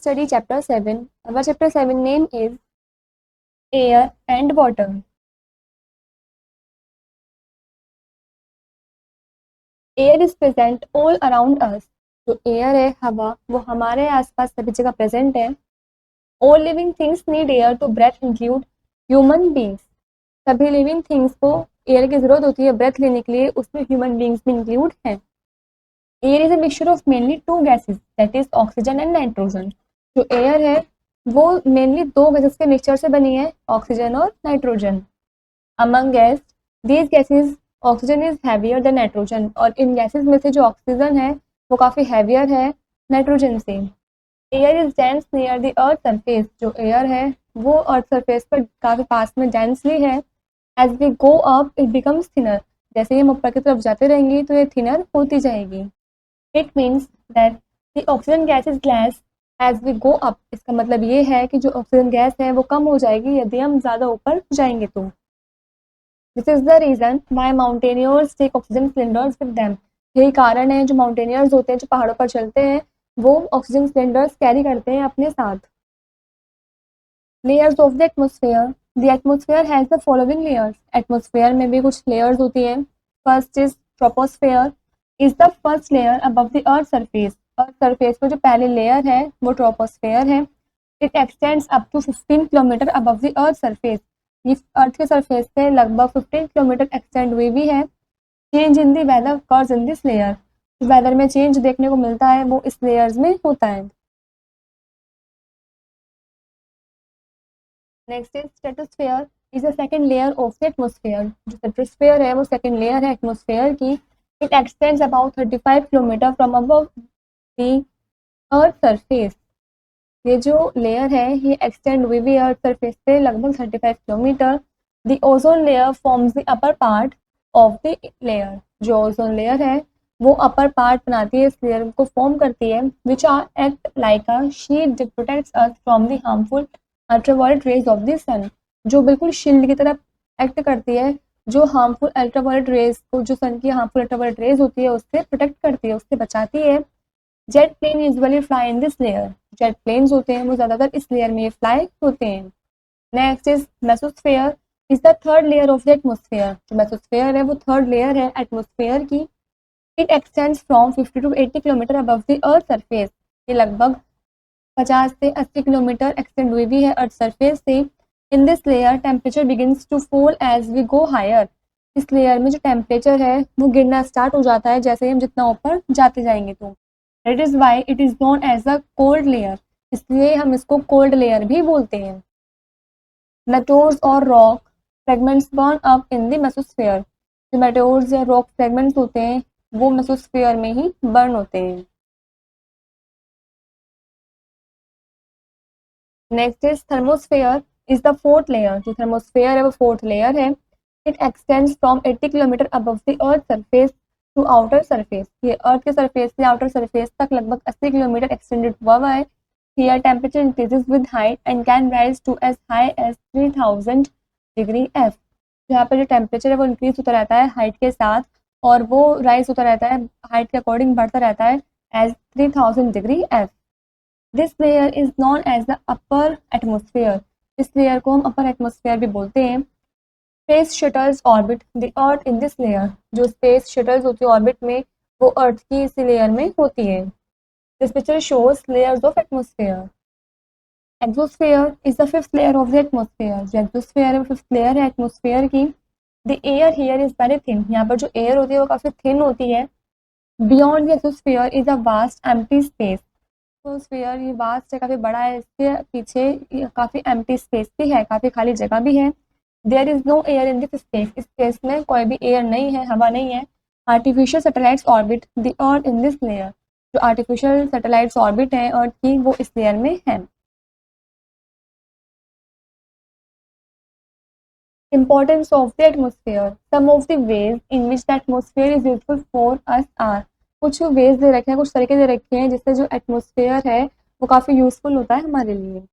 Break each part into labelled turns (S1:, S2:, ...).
S1: study chapter 7. Our chapter 7 name is Air and Water. Air is present all around us. जो air है हवा वो हमारे आसपास सभी जगह प्रेजेंट है. All living things need air to breath include human beings. सभी लिविंग थिंग्स को एयर की जरूरत होती है ब्रेथ लेने के लिए, उसमें ह्यूमन बींग्स भी इंक्लूड हैं. Air is a mixture of mainly two gases that is oxygen and nitrogen. जो एयर है वो मेनली दो गैसेस के मिक्सचर से बनी है, ऑक्सीजन और nitrogen. Among gas these gases oxygen is heavier than nitrogen. और इन गैसेस में से जो ऑक्सीजन है वो काफ़ी हैवियर है नाइट्रोजन से. Air is dense near the earth surface. जो एयर है वो अर्थ सरफेस पर काफ़ी पास में डेंसली है. As we go up it becomes thinner. जैसे ही हम ऊपर की तरफ जाते रहेंगे तो ये थिनर होती जाएगी. It means that the oxygen gas is less as we go up. इसका मतलब ये है कि जो ऑक्सीजन गैस है वो कम हो जाएगी यदि हम ज़्यादा ऊपर जाएंगे तो. This is the reason why mountaineers take oxygen cylinders with them. यही कारण है जो माउंटेनियर्स होते हैं जो पहाड़ों पर चलते हैं वो ऑक्सीजन सिलेंडर्स कैरी करते हैं अपने साथ. Layers of the atmosphere. The atmosphere has the following layers. Atmosphere में भी कुछ लेयर्स होती हैं. First is troposphere is the first layer above the earth surface. Earth surface पर जो पहली लेयर है वो ट्रोपोस्फेयर है. It extends up to 15 kilometre above the earth surface. ये अर्थ के सरफेस पे लगभग 15 किलोमीटर एक्सटेंड हुई भी है. Change in the weather occurs in this layer. Weather में चेंज देखने को मिलता है वो इस लेयर्स में होता है. Next is stratosphere is the second layer of the atmosphere. जो स्ट्रेटोस्फेयर है वो सेकंड लेयर है एटमोसफेयर की. It x tends about 35 kilometre from above the earth surface. ये जो लेयर है ये एक्सटेंड हुई भी अर्थ सरफेस पे लगभग 35 kilometre. The ozone layer forms the upper part of the layer. जो ओजोन लेयर है वो अपर पार्ट बनाती है, इस लेयर को फॉर्म करती है. Which are act like a shield that protects us from the harmful ultraviolet rays of the sun. जो बिल्कुल शील्ड की तरह एक्ट करती है, जो हार्मफुल अल्ट्रावायलेट रेज को, जो सन की हार्मफुल अल्ट्रावायलेट रेज होती है उससे प्रोटेक्ट करती है, उससे बचाती है. Jet plane usually fly in this layer. Jet planes होते हैं वो ज़्यादातर इस लेयर में फ्लाई होते हैं. Next is mesosphere is the third layer of the atmosphere. जो मेसोस्फेयर है वो थर्ड लेयर है एटमोसफेयर की. It extends from 50 to 80 kilometre above the earth surface. ये लगभग 50 से 80 किलोमीटर एक्सटेंड हुई भी है अर्थ सरफेस से. In this layer temperature begins to fall as we go higher. इस लेयर में जो टेम्परेचर है वो गिरना स्टार्ट हो जाता है जैसे ही हम जितना ऊपर जाते जाएंगे तो. That is why it is known as a cold layer. इसलिए हम इसको कोल्ड लेयर भी बोलते हैं. मेटोर्स और rock fragments burn up in the mesosphere. जो मेटोर्स या रॉक फ्रेगमेंट्स होते हैं वो मेसोस्फेयर में ही बर्न होते हैं. Next is thermosphere is the fourth layer. जो थर्मोस्फेयर है वो फोर्थ लेयर है. It extends from 80 kilometre above the earth surface to outer surface. ये अर्थ के सरफेस से आउटर सरफेस तक लगभग 80 किलोमीटर एक्सटेंडेड हुआ है. Here temperature increases with height and can rise to as high as 3000 degree F. यहाँ पर जो टेम्परेचर है वो इंक्रीज होता रहता है हाइट के साथ और वो राइज होता रहता है हाइट के अकॉर्डिंग बढ़ता रहता है as 3000 degree F. This layer is known as the upper atmosphere. इस लेयर को हम अपर एटमोसफेयर भी बोलते हैं. Space shuttles orbit the earth in this layer. जो स्पेस शटल्स होती है ऑर्बिट में वो अर्थ की इसी लेयर में होती है. This picture shows layers of atmosphere. Exosphere is the fifth layer of the atmosphere. जो exosphere है वो fifth layer है atmosphere की. The air here is very thin. यहाँ पर जो air होती है वो काफ़ी thin होती है. Beyond the exosphere is a vast empty space. Exosphere ये vast है, काफ़ी बड़ा है, इसके पीछे काफ़ी empty space भी है, काफ़ी खाली जगह भी है. There is no air in this space. इस space में कोई भी air नहीं है, हवा नहीं है. Artificial satellites orbit the earth in this layer. जो आर्टिफिशियल सैटेलाइट्स ऑर्बिट हैं अर्थ की वो इस लेयर में है. Importance of the atmosphere. Some of the ways in which the atmosphere is useful for us are. कुछ वेज दे रखे हैं, कुछ तरीके दे रखे हैं जिससे जो एटमोसफेयर है वो काफ़ी यूजफुल होता है हमारे लिए.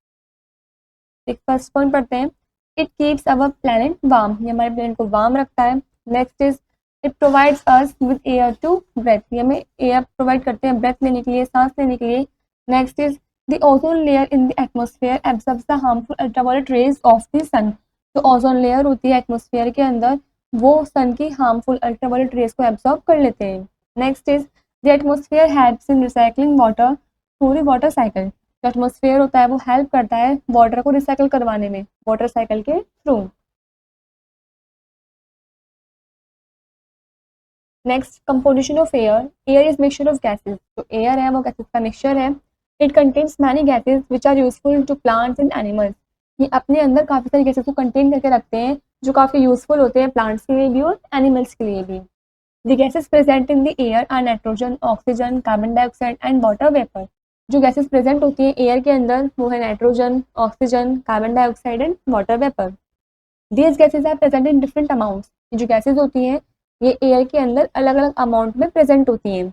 S1: एक फर्स्ट पॉइंट पढ़ते हैं. It keeps our planet warm. ये हमारे प्लैनेट को वार्म रखता है. Next is it provides us with air to breathe. ये हमें एयर प्रोवाइड करते हैं ब्रेथ लेने के लिए, सांस लेने के लिए. Next is The ozone layer in the atmosphere absorbs the harmful ultraviolet rays of the sun. जो ओजोन लेयर होती है एटमोस्फेयर के अंदर वो सन की हार्मफुल अल्ट्रावायलेट रेज को एब्जॉर्ब कर लेते हैं. Next is the atmosphere helps in recycling water through the water cycle. जो एटमोस्फेयर होता है वो हेल्प करता है वाटर को रिसाइकिल करवाने में वाटर साइकिल के थ्रू. Next composition of air. Air is mixture of gases. जो एयर है वो गैसेज का मिक्सचर है. It contains many gases which are useful to plants and animals. ये अपने अंदर काफ़ी सारी गैसेज को कंटेन करके रखते हैं जो काफ़ी यूजफुल होते हैं प्लांट्स के लिए भी और एनिमल्स के लिए भी. The gases present in the air are nitrogen, oxygen, carbon dioxide and water vapour. जो गैसेज प्रेजेंट होती हैं एयर के अंदर वो है nitrogen, oxygen, carbon dioxide and water vapour. These gases are present in different amounts. जो gases होती हैं ये एयर के अंदर अलग अलग अमाउंट में प्रेजेंट होती हैं.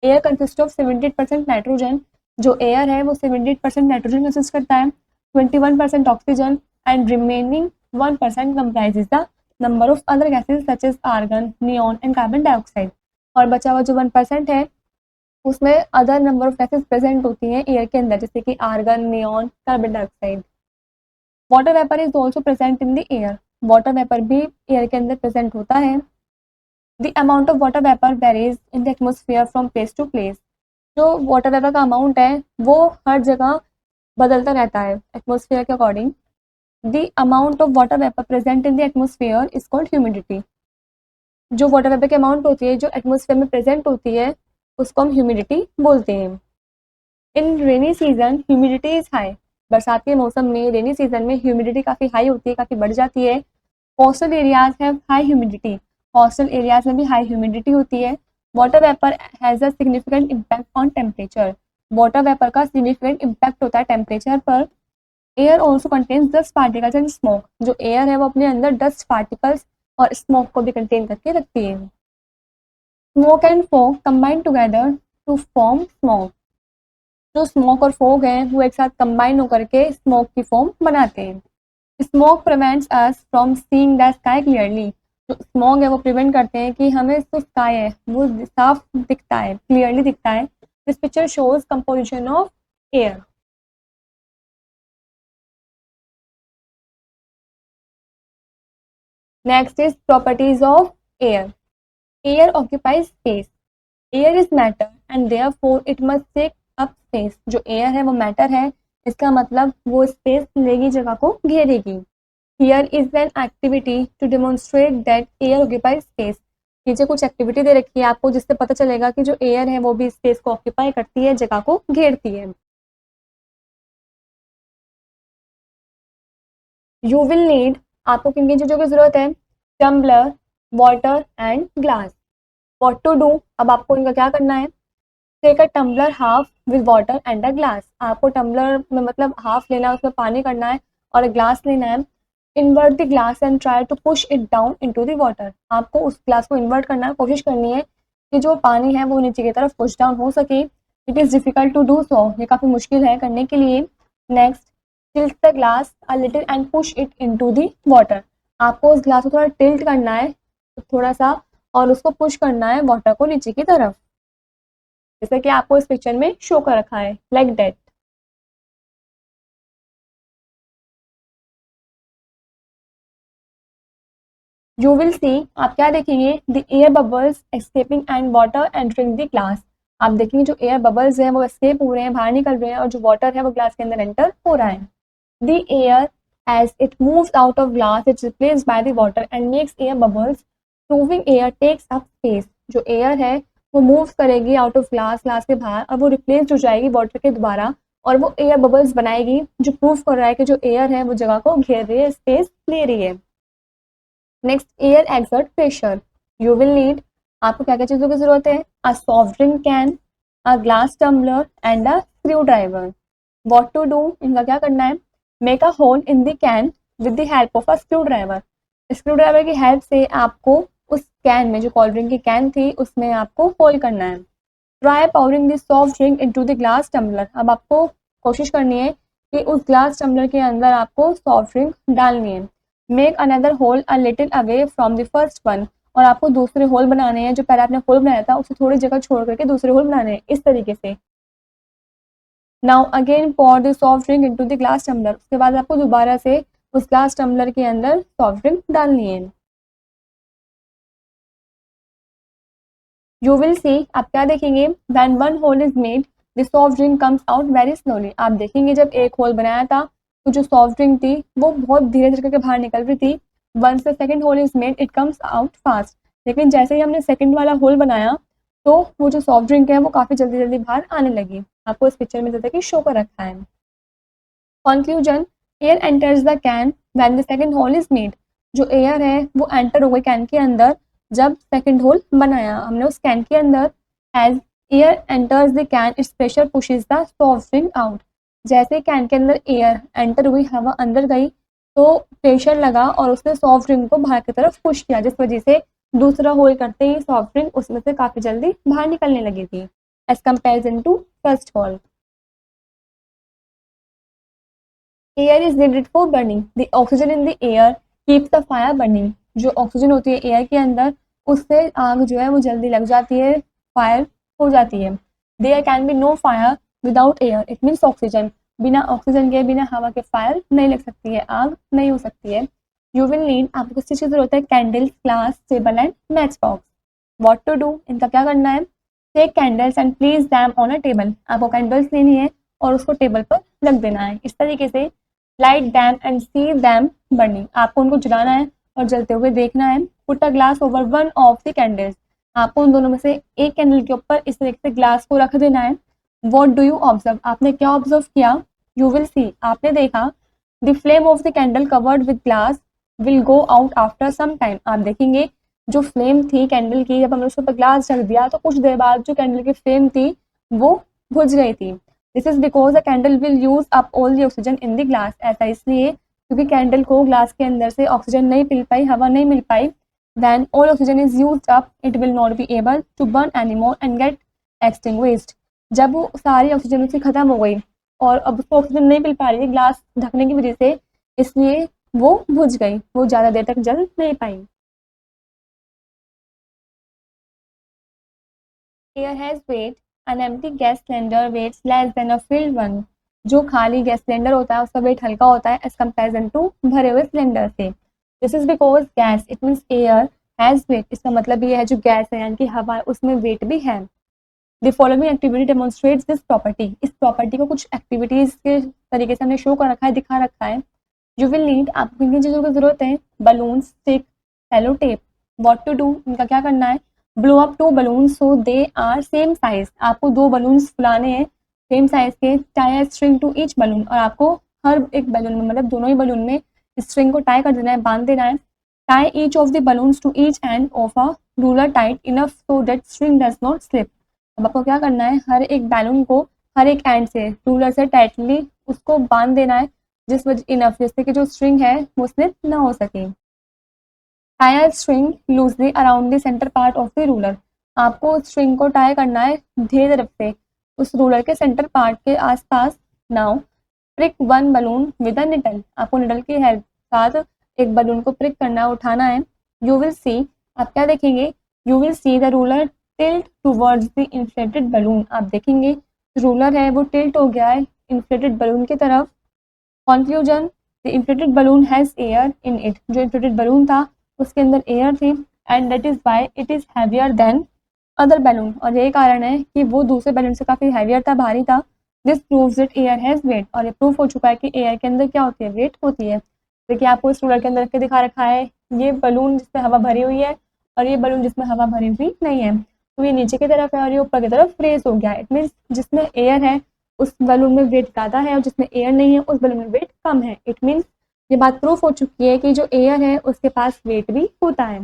S1: Air consist of 78% nitrogen. जो एयर है वो 78% नाइट्रोजन कंसिस्ट करता है, 21% oxygen and remaining 1% comprises the number of other gases such as argon, neon and carbon dioxide. और बचा हुआ जो 1% है उसमें other number of gases present होती हैं एयर के अंदर जैसे कि argon, neon, carbon dioxide. Water vapour is also present in the air. Water vapour भी एयर के अंदर प्रेजेंट होता है. The amount of water vapour varies in the atmosphere from place to place. जो वाटर वेपर का amount है वो हर जगह बदलता रहता है एटमोस्फेयर के according. The amount of water vapour present in the atmosphere is called humidity. जो वाटर वेपर की अमाउंट होती है जो एटमोस्फेयर में प्रेजेंट होती है उसको हम ह्यूमिडिटी बोलते हैं. In rainy season humidity is high. बरसात के मौसम में रेनी सीजन में ह्यूमिडिटी काफ़ी हाई होती है, काफ़ी बढ़ जाती है. Coastal areas have high humidity. Coastal areas में भी हाई ह्यूमिडिटी होती है. Water vapour has a significant impact on temperature. Water vapour का सिग्निफिकेंट इम्पैक्ट होता है टेम्परेचर पर. Air also contains dust particles and smoke. जो एयर है वो अपने अंदर डस्ट पार्टिकल्स और स्मोक को भी कंटेन करके रखती है. Smoke and fog combine together to form smoke. जो स्मोक और फॉग हैं वो एक साथ कंबाइन होकर के स्मोक की फॉर्म बनाते हैं. Smoke prevents us from seeing the sky clearly. जो स्मोक है वो प्रिवेंट करते हैं कि हमें जो स्काई है वो साफ दिखता है, क्लियरली दिखता है. This picture shows composition of air. Next is properties of air. Air occupies space. Air is matter and therefore it must take up space. जो air है वो matter है, इसका मतलब वो space लेगी, जगह को घेरेगी. Here is an activity to demonstrate that air occupies space. नीचे कुछ एक्टिविटी दे रखी है आपको जिससे पता चलेगा कि जो एयर है वो भी स्पेस को ऑक्यूपाई करती है, जगह को घेरती है. You will need. आपको किन किन चीज़ों की ज़रूरत है? Tumbler, water and glass. What to do. अब आपको इनका क्या करना है? Take a tumbler half with water and a glass. आपको टम्बलर में मतलब हाफ लेना है, उसमें पानी करना है और ग्लास लेना है. Invert the glass and try to push it down into the water. आपको उस ग्लास को इन्वर्ट करना है, कोशिश करनी है कि जो पानी है वो नीचे की तरफ पुश डाउन हो सके. It is difficult to do so. ये काफ़ी मुश्किल है करने के लिए. Next, tilt the glass a little and push it into the water. आपको उस ग्लास को थोड़ा टिल्ट करना है, थोड़ा सा, और उसको पुश करना है वाटर को नीचे की तरफ, जैसे कि आपको इस पिक्चर में शो कर रखा है, like that. You will see. आप क्या देखेंगे? The air bubbles escaping and water entering the glass. आप देखेंगे जो एयर बबल्स हैं वो एस्केप हो रहे हैं, बाहर निकल रहे हैं, और जो वाटर है वो ग्लास के अंदर एंटर हो रहा है. The air as it moves out of glass it's replaced by the water and makes air bubbles. Moving air takes up space. जो air है वो मूव करेगी आउट ऑफ ग्लास के बाहर और वो रिप्लेस हो जाएगी वाटर के द्वारा और वो एयर बबल्स बनाएगी, जो प्रूव कर रहा है कि जो एयर है वो जगह को घेर रही है, स्पेस ले रही है. Next, air exert pressure. You will need. आपको क्या क्या चीज़ों की जरूरत है? A soft drink can, a glass tumbler and a screwdriver. What to do. इनका क्या करना है? Make a hole in the can with the help of a screwdriver. Screwdriver की हेल्प से आपको उस कैन में, जो कोल्ड ड्रिंक की कैन थी, उसमें आपको होल करना है. Try pouring the soft drink into the glass tumbler. अब आपको कोशिश करनी है कि उस ग्लास टम्बलर के अंदर आपको सॉफ्ट ड्रिंक डालनी है. Make another hole a little away from the first one. और आपको दूसरे होल बनाने हैं, जो पहले आपने होल बनाया था उससे थोड़ी जगह छोड़ करके दूसरे होल बनाने हैं, इस तरीके से. Now again pour the soft drink into the glass tumbler. उसके बाद आपको दोबारा से उस ग्लास टम्बलर के अंदर सॉफ्ट ड्रिंक डालनी है। यू विल सी, आप क्या देखेंगे, when one hole is made the soft drink comes out very slowly. आप देखेंगे जब एक होल बनाया था तो जो सॉफ्ट ड्रिंक थी वो बहुत धीरे धीरे करके बाहर निकल रही थी। Once the second hole is made it comes out fast. लेकिन जैसे ही हमने सेकंड वाला होल बनाया तो वो जो सॉफ्ट ड्रिंक है वो काफ़ी जल्दी जल्दी बाहर आने लगी। आपको इस पिक्चर में जैसे कि शो कर रखा है। Conclusion, air enters the can when the second hole is made. जो एयर है वो एंटर हो गई कैन के अंदर जब सेकंड होल बनाया हमने उस कैन के अंदर। As air enters the can its pressure pushes the soft drink out. जैसे कैन के अंदर एयर एंटर हुई, हवा अंदर गई तो प्रेशर लगा और उसने सॉफ्ट ड्रिंक को बाहर की तरफ पुश किया, जिस वजह से दूसरा होल करते ही सॉफ्ट ड्रिंक उसमें से काफ़ी जल्दी बाहर निकलने लगी थी as comparison to first hole. Air is needed for burning, the oxygen in the air keeps the fire burning. जो ऑक्सीजन होती है एयर के अंदर उससे आग जो है वो जल्दी लग जाती है, फायर हो जाती है। There can be no fire without air, it means oxygen. बिना ऑक्सीजन के, बिना हवा के फायर नहीं लग सकती है, आग नहीं हो सकती है। यू विल नीड, आपको किस चीज़ की जरूरत है, candles, glass, table and matchbox. What to do, इनका क्या करना है, take candles and place them on a table. आपको कैंडल्स लेनी है और उसको टेबल पर रख देना है। इस तरीके से light them and see them burning, आपको उनको जलाना है और जलते हुए देखना है। Put a glass over one of the candles, आपको उन दोनों में से एक कैंडल के ऊपर इस तरीके से ग्लास को रख देना है। वॉट डू यू ऑब्जर्व, आपने क्या ऑब्जर्व किया, यू विल सी, आपने देखा, the flame of the candle covered with glass will go out after some time. आप देखेंगे जो फ्लेम थी कैंडल की, जब हमने उसके ऊपर ग्लास रख दिया तो कुछ देर बाद जो कैंडल की फ्लेम थी वो बुझ गई थी। This is because the candle will use up all the oxygen in the glass. ऐसा इसलिए क्योंकि कैंडल को ग्लास के अंदर से ऑक्सीजन नहीं मिल पाई, हवा नहीं मिल पाई। When all oxygen is used up, it will not be able to burn anymore and get extinguished। जब वो सारी ऑक्सीजन उसकी खत्म हो गई और अब उसको ऑक्सीजन नहीं मिल पा रही है ग्लास ढकने की वजह से, इसलिए वो बुझ गई, वो ज़्यादा देर तक जल नहीं पाई। Air has weight, an empty gas cylinder weighs less than a filled one. जो खाली गैस सिलेंडर होता है उसका वेट हल्का होता है एज कंपेरिजन टू भरे हुए सिलेंडर से। This is because gas, it means air has weight, इसका मतलब ये है जो गैस है यानी कि हवा है उसमें वेट भी है। The following activity demonstrates this property, इस प्रॉपर्टी को कुछ एक्टिविटीज के तरीके से हमने शो कर रखा है, दिखा रखा है। यू विल नीड, आपको किन किन चीज़ों की जरूरत है, balloon, stick, sellotape. What to do, इनका क्या करना है, blow up two balloon so they are same size. आपको दो बलून्स फुलाने हैं सेम साइज के, tie a string to each balloon, और आपको हर एक बलून में, मतलब दोनों ही बलून में स्ट्रिंग को टाई कर देना है, बांध देना है। Tie each of the balloons to each end of a ruler tight enough so that string does not slip. अब आपको क्या करना है, हर एक बैलून को हर एक एंड से रूलर से टाइटली उसको बांध देना है, जिस वजह इनफ, जिससे कि जो स्ट्रिंग है वो स्लिप ना हो सके। Tie a string loosely around the centre part of the ruler, आपको स्ट्रिंग को टाई करना है धीरे तरफ से उस रूलर के सेंटर पार्ट के आसपास। Now prick one balloon with a needle, आपको निडल की हेल्प साथ एक बलून को प्रिक करना है, उठाना है। यू विल सी, आप क्या देखेंगे, you will see the ruler tilt towards the inflated balloon. आप देखेंगे रूलर है वो टिल्ट हो गया है इन्फ्लेटेड बलून की तरफ। Conclusion, the inflated balloon has air in it, जो इन्फ्लेटेड बलून था उसके अंदर एयर थी, and that is why it is heavier than other balloon, और यही कारण है कि वो दूसरे बैलून से काफ़ी हैवियर था, भारी था। This proves that air has wait, और ये प्रूफ हो चुका है कि एयर के अंदर क्या होती है, वेट होती है। देखिए आपको इस रूलर के अंदर के दिखा रखा है, ये बलून जिसमें हवा भरी हुई है और ये बलून जिसमें हवा भरी हुई नहीं है, तो ये नीचे की तरफ है और ये ऊपर की तरफ रेस हो गया है। इट मीन्स जिसमें एयर है उस बलून में वेट ज़्यादा है और जिसमें एयर नहीं है उस बलून में वेट कम है। इट मीन्स ये बात प्रूफ हो चुकी है कि जो एयर है उसके पास वेट भी होता है।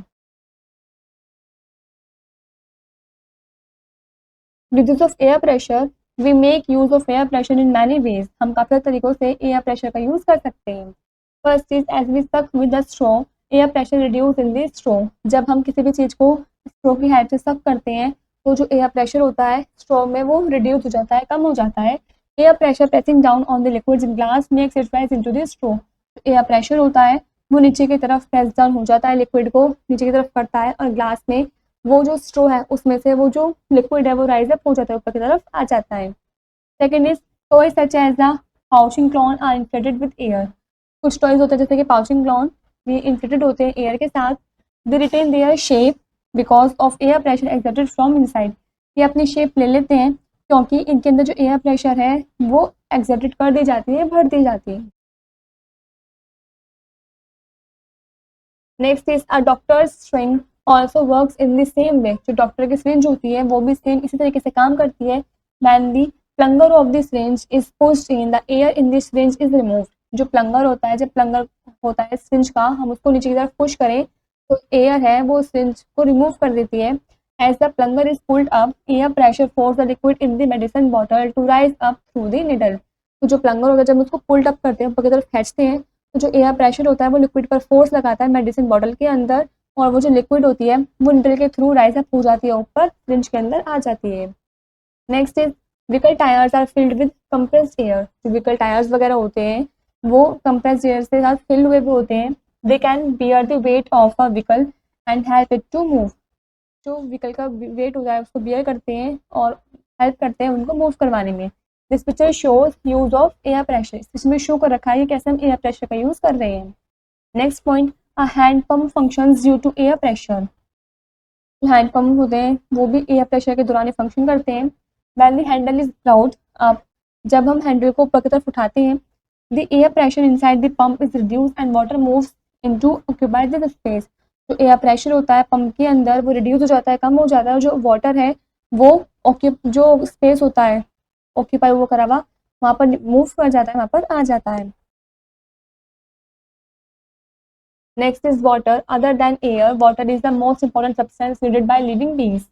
S1: Reduce of air pressure, we make use of air pressure in many ways, हम काफ़ी तरीकों से एयर प्रेशर का यूज़ कर सकते हैं। First is as we suck with the straw, air pressure reduce in the straw, जब हम किसी भी चीज़ को स्ट्रॉ की हेल्प से सक करते हैं तो जो एयर प्रेशर होता है स्ट्रॉ में वो रिड्यूस हो जाता है, कम हो जाता है। Air pressure pressing down on the liquids in glass makes it rise into the straw, air pressure होता है वो नीचे की तरफ प्रेस डाउन हो जाता है, लिक्विड को नीचे की तरफ करता है और ग्लास में वो जो स्ट्रो है उसमें से वो जो लिक्विड है वो राइज अप हो जाता है, ऊपर की तरफ आ जाता है। Second is toy such as the punching clown are inflated with air. कुछ टॉयज होते हैं जैसे कि पाउचिंग क्लॉन, ये इन्फ्लेटेड होते हैं एयर के साथ। They retain their shape because of air pressure exerted from inside. ये अपनी शेप ले लेते हैं क्योंकि इनके अंदर जो एयर प्रेशर है वो एक्सर्टेड कर दी जाती है, भर दी जाती है। Next is a doctor's string also works in the same way. जो डॉक्टर की सिरिंज होती है वो भी सेम इसी तरीके से काम करती है। When the plunger of the syringe is pushed in, the air in the syringe is removed. जो प्लंगर होता है, जब प्लंगर होता है सिरिंज का, हम उसको नीचे की तरफ पुश करें तो एयर है वो सिरिंज को रिमूव कर देती है। As the plunger is pulled up, air pressure force the liquid in the medicine bottle to rise up through the needle. तो जो प्लंगर होता है, जब उसको पुल्ड अप करते हैं, ऊपर की तरफ खींचते हैं, तो जो एयर प्रेशर होता है वो लिक्विड पर फोर्स लगाता है मेडिसिन बॉटल के अंदर, और वो जो लिक्विड होती है वो निडल के थ्रू राइज अप हो जाती है, ऊपर सिरिंज के अंदर आ जाती है। Next is vehicle tyres are filled with compressed air. जो व्हीकल टायर्स वगैरह होते हैं वो कंप्रेस्ड एयर से साथ फिल्ड हुए भी होते हैं। They can bear the weight of a vehicle and help it to move. जो व्हीकल का वेट होता है उसको बियर करते हैं और हेल्प करते हैं उनको मूव करवाने में। This picture shows use of air pressure. इसमें शो कर रखा है कि कैसे हम एयर प्रेशर का यूज कर रहे हैं। Next point, a hand pump functions due to air pressure. Hand pump होते हैं वो भी एयर प्रेशर के दौरान फंक्शन करते हैं। When the handle is route up, जब हम हैंडल को ऊपर की तरफ उठाते हैं, the air pressure inside the pump is reduce and water moves into occupied the space. जो एयर प्रेशर होता है पंप के अंदर वो रिड्यूस हो जाता है, कम हो जाता है, और जो वाटर है वो जो स्पेस होता है ऑक्यूपाई वो करा हुआ वहाँ पर मूव कर जाता है, वहाँ पर आ जाता है। Next is water. Other than air, water is the most important substance needed by living beings.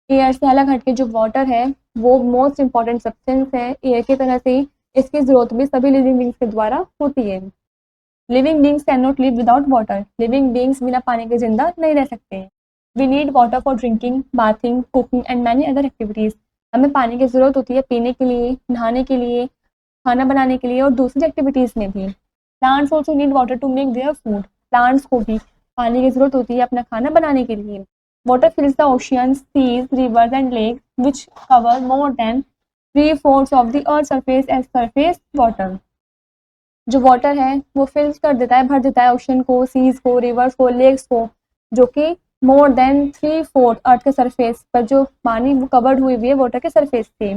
S1: Air से अलग हटके जो वाटर है वो मोस्ट इंपॉर्टेंट सब्सटेंस है। एयर की तरह से इसकी जरूरत भी सभी लिविंग बींग्स के द्वारा होती है। Living beings can not live without water. Living beings बिना पानी के जिंदा नहीं रह सकते। We need water for drinking, bathing, cooking and many other activities. हमें पानी की जरूरत होती है पीने के लिए, नहाने के लिए, खाना बनाने के लिए और दूसरी एक्टिविटीज में भी। Plants also need water to make their food. Plants को भी पानी की जरूरत होती है अपना खाना बनाने के लिए। Water fills the oceans, seas, rivers and lakes which cover more than 3/4 of the earth surface as surface water. जो वाटर है वो फिल कर देता है, भर देता है ओशन को, सीज को, रिवर्स को, लेक्स को, जो कि मोर देन 3/4 अर्थ के सरफेस पर जो पानी वो कवर्ड हुई हुई है वाटर के सरफेस से।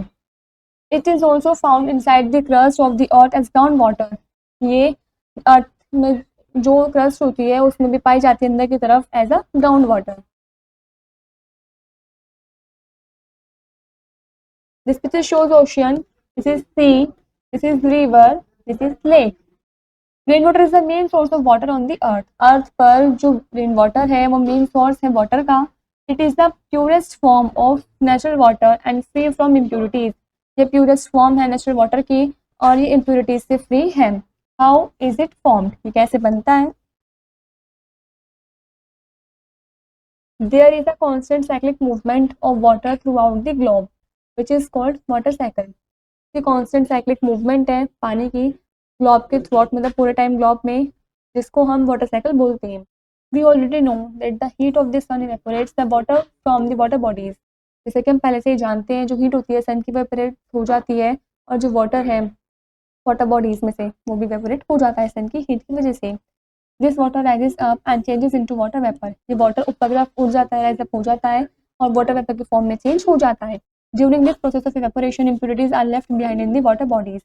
S1: It is also found inside the crust of the earth as ground water. ये अर्थ में जो क्रस्ट होती है उसमें भी पाई जाती है अंदर की तरफ as a ground water. This picture shows ocean, this is sea, this is river, this is lake. Rain water is the main source of water on the earth. Earth पर जो रेन वाटर है वो main source है water का। It is the purest form of natural water and free from impurities. ये purest form है natural water की और ये इम्प्योरिटीज से फ्री है। हाउ इज इट फॉर्म्ड, ये कैसे बनता है? There is a constant cyclic movement of water throughout the globe which is called water cycle. ये कॉन्स्टेंट साइक्लिक मूवमेंट है पानी की ग्लोब के थ्रू आउट, मतलब पूरे टाइम ग्लोब में, जिसको हम वाटर साइकिल बोलते हैं। We already know that the heat of the sun evaporates the water from the water bodies. जैसे कि हम पहले से ही जानते हैं जो हीट होती है सन की इवेपोरेट हो जाती है और जो वाटर है वाटर बॉडीज में से वो भी इवेपोरेट हो जाता है सन की हीट की वजह से। This water rises up and changes into water vapour. ये वाटर ऊपर की तरफ उड़ जाता है, राइज अप हो जाता है और वाटर वेपर के फॉर्म में चेंज हो जाता है। During this process of evaporation impurities are left behind in the water bodies.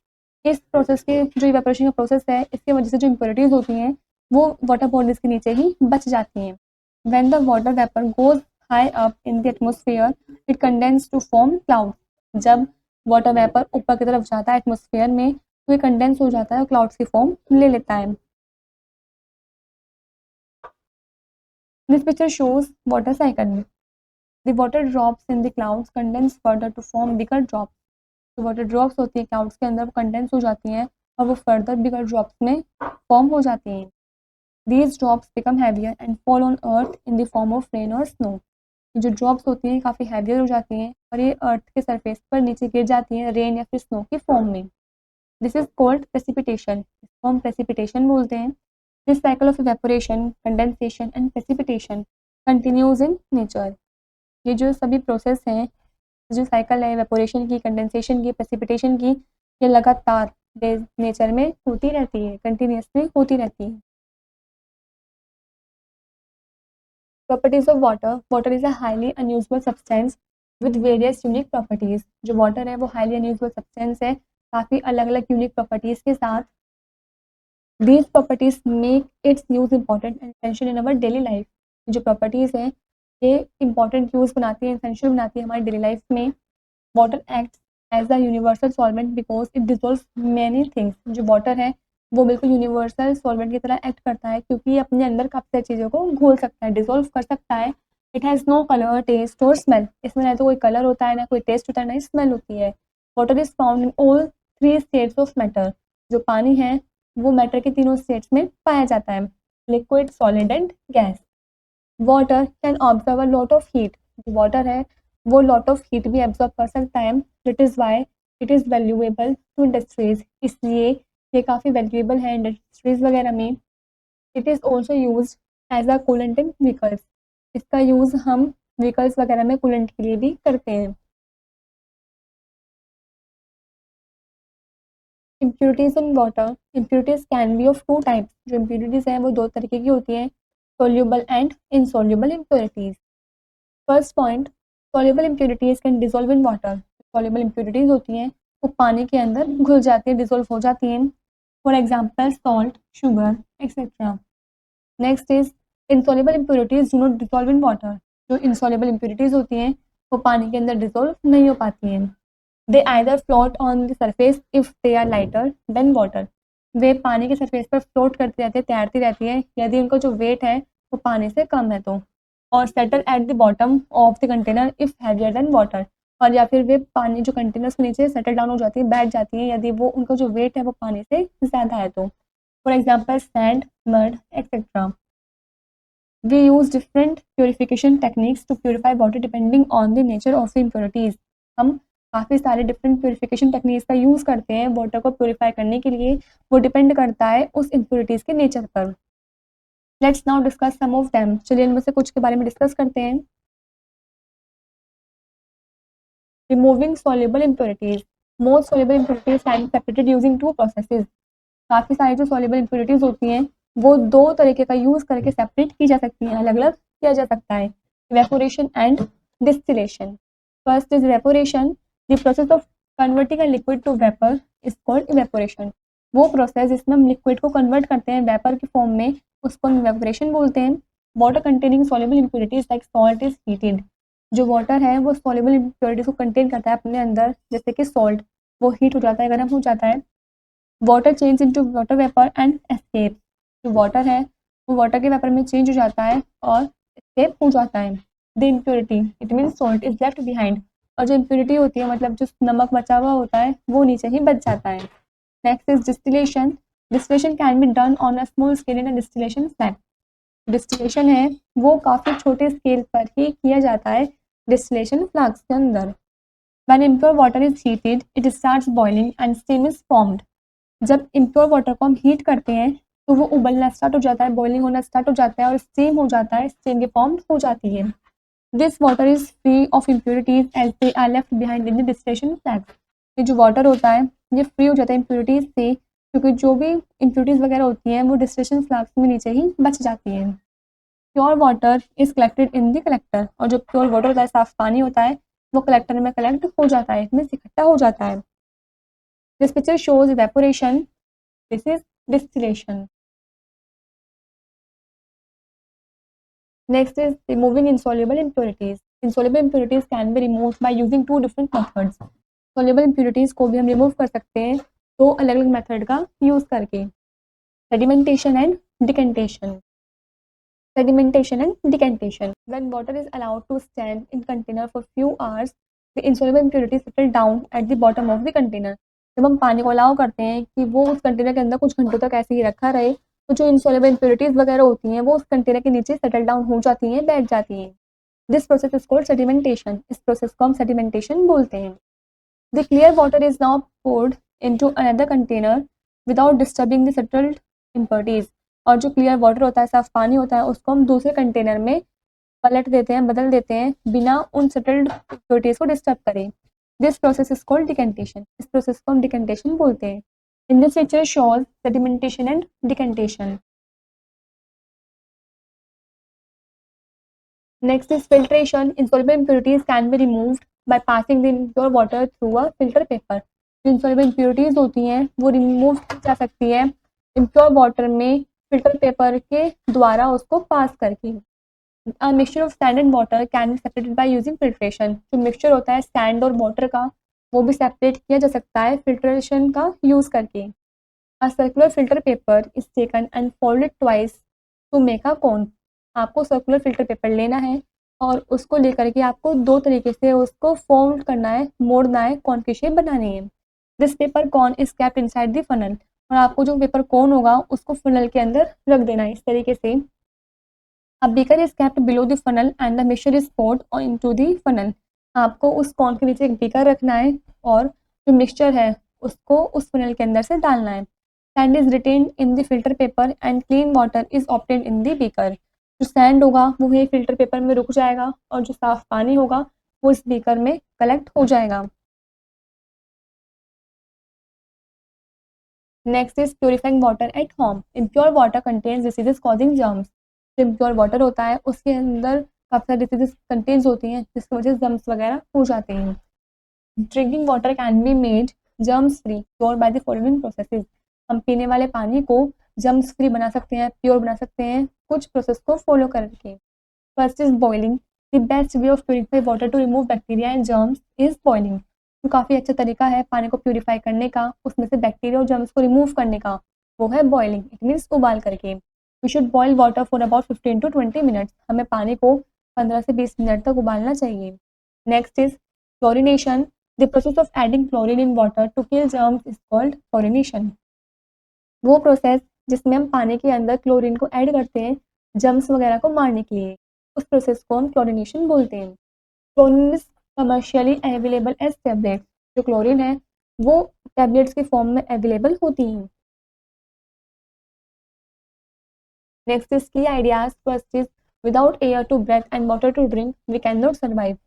S1: इस प्रोसेस के जो इवेपोरेशन का प्रोसेस है इसकी वजह से जो इम्प्योरिटीज होती हैं वो वाटर बॉडीज के नीचे ही बच जाती हैं। When the water vapour goes high up in the atmosphere it condense to form cloud. जब वाटर वेपर ऊपर की तरफ जाता है एटमोसफियर में तो ये कंडेंस हो जाता है और क्लाउड्स की फॉर्म ले लेता है। This picture shows water cycle. The water drops in the clouds condense further to form bigger drops. जो वाटर ड्रॉप्स होती है क्लाउड्स के अंदर वो कंडेंस हो जाती हैं और वो फर्दर बिगर ड्रॉप्स में फॉर्म हो जाती हैं। These drops become heavier and fall on earth in the form of rain और स्नो। जो ड्रॉप्स होती हैं काफ़ी हैवियर हो जाती हैं और ये अर्थ के सरफेस पर नीचे गिर जाती हैं रेन या फिर स्नो की फॉर्म में। This is called precipitation. इसको हम प्रेसिपिटेशन बोलते हैं। This cycle of evaporation, condensation and precipitation continues in nature. ये जो सभी प्रोसेस हैं, जो साइकिल है इवेपोरेशन की, कंडेंसेशन की, प्रेसिपिटेशन की, ये लगातार नेचर में होती रहती है, कंटिन्यूसली होती रहती है। Properties of water, water is a highly unusable substance with various unique properties. जो वाटर है वो हाईली अनयूजबल सब्सटेंस है, काफ़ी अलग अलग यूनिक प्रॉपर्टीज के साथ। These properties make it's use important and essential in our daily life. जो प्रॉपर्टीज हैं ये इंपॉर्टेंट यूज बनाती है, एसेंशियल बनाती है हमारी डेली लाइफ में। Water acts as a universal solvent because it dissolve many things. जो वाटर है वो बिल्कुल यूनिवर्सल सॉल्वेंट की तरह एक्ट करता है, क्योंकि ये अपने अंदर काफ़ी सारी चीज़ों को घोल सकता है, डिजोल्व कर सकता है। It has no colour, taste और स्मेल। इसमें ना तो कोई कलर होता है, ना कोई टेस्ट होता है, ना ही स्मेल होती है। Water is found in all three states of matter. जो पानी है वो मैटर के तीनों स्टेट्स में पाया जाता है, liquid, solid and gas. Water can observe a lot of heat. जो वाटर है वो लॉट ऑफ हीट भी एब्जॉर्ब कर सकता है। It is why it is valuable to industries. इसलिए ये काफ़ी वैल्यूएबल है इंडस्ट्रीज वगैरह में। It is also use as a coolant in vehicles. इसका यूज़ हम व्हीकल्स वगैरह में कूलेंट के लिए भी करते हैं। Impurities in water, impurities can B of two types. जो इम्प्यूरिटीज हैं वो दो तरीके की होती हैं, soluble and insoluble impurities. First point, soluble impurities can dissolve in water. Soluble impurities होती हैं वो पानी के अंदर घुल जाती हैं, डिसॉल्व हो जाती हैं। For example salt, sugar etcetera. Next is insoluble impurities do not dissolve in water. जो इनसॉल्युबल इम्प्यूरिटीज होती हैं वो पानी के अंदर डिसॉल्व नहीं हो पाती हैं। They either float on the surface if they are lighter than water. वे पानी के सरफेस पर फ्लोट करती रहती है, तैरती रहती है, यदि उनका जो वेट है वो पानी से कम है तो। और settle at the bottom of the container if heavier than water. और या फिर वे पानी जो कंटेनर्स के नीचे सेटल डाउन हो जाती है, बैठ जाती हैं, यदि वो उनका जो वेट है वो पानी से ज़्यादा है तो। For example sand, mud etcetera. We use different purification techniques to purify water depending on the nature of the impurities. हम काफ़ी सारे डिफरेंट प्योरीफिकेशन टेक्निक्स का यूज़ करते हैं वाटर को प्योरीफाई करने के लिए। वो डिपेंड करता है उस इम्प्योरिटीज़ के नेचर पर। Let's now discuss some of them. चलिए इनमें से कुछ के बारे में डिस्कस करते हैं। Removing soluble impurities, most soluble impurities can be separated using two processes। काफ़ी सारी जो soluble impurities होती हैं वो दो तरीके का यूज़ करके सेपरेट की जा सकती हैं, अलग अलग किया जा सकता है। evaporation and distillation। First is evaporation। The process of converting a liquid to vapour is called evaporation। वो प्रोसेस जिसमें हम लिक्विड को कन्वर्ट करते हैं वेपर की फॉर्म में, उसको हम evaporation बोलते हैं। Water containing soluble impurities like salt is heated। जो वाटर है वो सॉल्युबल इम्प्योरिटीज को कंटेन करता है अपने अंदर, जैसे कि सॉल्ट, वो हीट हो जाता है, गर्म हो जाता है। Water change into water vapour and escape. जो वाटर है वो वाटर के वेपर में चेंज हो जाता है और एस्केप हो जाता है। The impurity it mean salt is left behind. और जो इम्प्योरिटी होती है मतलब जो नमक बचा हुआ होता है वो नीचे ही बच जाता है। Next is distillation. Distillation can be done on a small scale in a distillation plant. Distillation है वो काफ़ी छोटे स्केल पर ही किया जाता है डिस्टिलेशन फ्लास्क के अंदर। When impure water is heated, it starts boiling and steam is formed। जब impure water को हम हीट करते हैं तो वो उबलना स्टार्ट हो जाता है, बॉइलिंग होना स्टार्ट हो जाता है और स्टीम हो जाता है, स्टीम की फॉर्म हो जाती है। This water is free of impurities as they are left behind in the distillation flask. ये जो वाटर होता है ये फ्री हो जाता है इम्प्योरिटीज से, क्योंकि जो भी इम्प्योरिटीज वगैरह होती हैं वो डिस्टिलेशन फ्लास्क में नीचे ही बच जाती हैं। Pure water is collected in the collector. और जो प्योर वाटर होता है, साफ पानी होता है, वो कलेक्टर में कलेक्ट हो जाता है, इसमें इकट्ठा हो जाता है। This picture shows evaporation, this is distillation. Next is removing insoluble impurities। insoluble impurities can be removed by using two different methods। soluble impurities को भी हम रिमूव कर सकते हैं दो अलग अलग मेथड का यूज करके, sedimentation and decantation। Sedimentation and decantation। When water is allowed to stand in container for few hours, the insoluble impurities settle down at the bottom of the container। जब हम पानी को अलाउ करते हैं कि वो उस कंटेनर के अंदर कुछ घंटों तक ऐसे ही रखा रहे, तो जो insoluble impurities वगैरह होती हैं वो उस कंटेनर के नीचे सेटल डाउन हो जाती हैं, बैठ जाती हैं। This process is called sedimentation। इस प्रोसेस को हम sedimentation बोलते हैं। The clear water is now poured into another container without disturbing the settled impurities। और जो क्लियर वाटर होता है, साफ पानी होता है, उसको हम दूसरे कंटेनर में पलट देते हैं, बदल देते हैं, बिना उन सेटल्ड इम्प्योरिटीज को डिस्टर्ब करें। This process is called decantation, इस प्रोसेस को हम डिकेंटेशन बोलते हैं। In this picture shows sedimentation and decantation. Next is filtration. Insoluble impurities can be removed by passing the impure water through a filter paper. जो insoluble impurities होती हैं वो remove की जा सकती है impure water में filter paper के द्वारा उसको पास करके। A mixture of sand and water can be separated by using filtration. जो mixture होता है sand और water का वो भी separate किया जा सकता है filtration का use करके। A circular filter paper is taken and folded twice to make a cone. आपको सर्कुलर फिल्टर पेपर लेना है और उसको लेकर के आपको दो तरीके से उसको फोल्ड करना है, मोड़ना है, कॉन की शेप बनानी है। This paper cone is kept inside the funnel, और आपको जो पेपर कॉन होगा उसको फनल के अंदर रख देना है इस तरीके से। अब beaker is kept below the funnel and the mixture is poured into the funnel. आपको उस कॉन के नीचे एक बीकर रखना है और जो मिक्सचर है उसको उस फनल के अंदर से डालना है। Sand is retained in the filter paper and clean water is obtained in the beaker. जो सैंड होगा वो वही फिल्टर पेपर में रुक जाएगा और जो साफ पानी होगा वो इस बीकर में कलेक्ट हो जाएगा। Next is purifying water at home. Impure water contains diseases causing germs. जो इम्प्योर वाटर होता है उसके अंदर काफ़ी सारी डिसीजेस कंटेन्स होती हैं जिसकी वजह से जर्म्स वगैरह हो जाते हैं। Drinking water can be made germs free pure by the following processes. हम पीने वाले पानी को जर्म्स फ्री बना सकते हैं, प्योर बना सकते हैं कुछ प्रोसेस को फॉलो करके। First is boiling. The best way of purify water to remove bacteria and germs is boiling. जो काफ़ी अच्छा तरीका है पानी को प्योरीफाई करने का, उसमें से बैक्टीरिया और जर्म्स को रिमूव करने का, वो है बॉइलिंग। इट मीन्स उबाल करके। We should boil water for about 15 to 20 minutes. हमें पानी को 15 से 20 मिनट तक उबालना चाहिए। Next is chlorination. The process of adding chlorine in water to kill germs is called chlorination. वो प्रोसेस जिसमें हम पानी के अंदर क्लोरीन को ऐड करते हैं जर्म्स वगैरह को मारने के लिए, उस प्रोसेस को हम क्लोरिनेशन बोलते हैं। Chlorine is commercially available as tablet. जो क्लोरीन है वो टैबलेट्स के फॉर्म में अवेलेबल होती हैं। Next is key ideas. First is without air to breathe and water to drink we can not survive.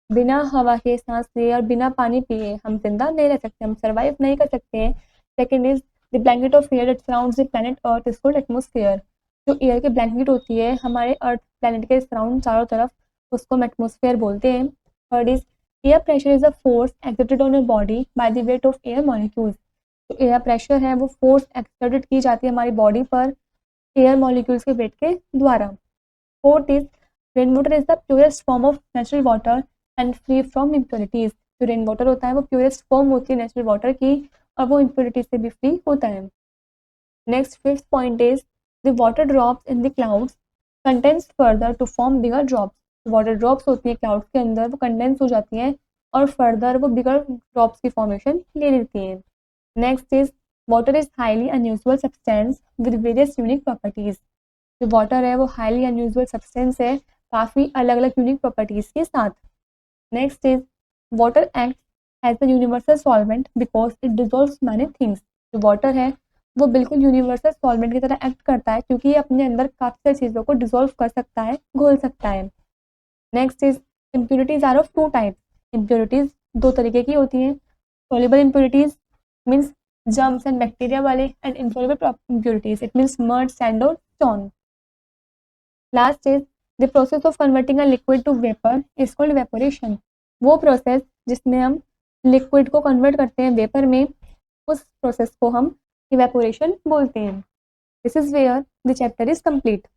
S1: बिना हवा के सांस लिए और बिना पानी पिए हम जिंदा नहीं रह सकते, हम सर्वाइव नहीं कर सकते हैं। Second is the blanket of air that surrounds the planet earth is called atmosphere. जो एयर की ब्लैंकेट होती है हमारे अर्थ प्लैनेट के सराउंड चारों तरफ, उसको हम एटमॉस्फेयर बोलते हैं। Third is air pressure is a force exerted on your body by the weight of air molecules. जो एयर प्रेशर है वो फोर्स एक्सर्टेड की जाती है हमारी बॉडी पर एयर मॉलिक्यूल्स के वेट के द्वारा। Fourth is rain water is the purest form of natural water and free from impurities. जो रेन वाटर होता है वो प्योरेस्ट फॉर्म होती है नेचुरल वाटर की और वो इम्प्योरिटीज से भी फ्री होता है। Next fifth point is the water drops in the clouds condense further to form bigger drops. Water drops होती हैं क्लाउड्स के अंदर, वो कंडेंस हो जाती हैं और फर्दर वो बिगर ड्रॉप्स की फॉर्मेशन ले लेती हैं। Next is water is highly unusual substance with various unique properties. जो वाटर है वो हाईली अनयूजुअल सब्सटेंस है काफ़ी अलग अलग यूनिक प्रॉपर्टीज के साथ। Next is water act as a universal solvent because it dissolves many things. जो वाटर है वो बिल्कुल यूनिवर्सल सॉल्वेंट की तरह एक्ट करता है क्योंकि ये अपने अंदर काफ़ी सारी चीज़ों को डिजोल्व कर सकता है, घोल सकता है। Next is impurities are of two types. Impurities दो तरीके की होती हैं। Soluble impurities means germs and bacteria वाले, and insoluble impurities it means mud, sand और stone. Last is the process of converting a liquid to vapour is called evaporation. वो process जिसमें हम लिक्विड को कन्वर्ट करते हैं वेपर में, उस प्रोसेस को हम इवेपोरेशन बोलते हैं। This is where the chapter is complete.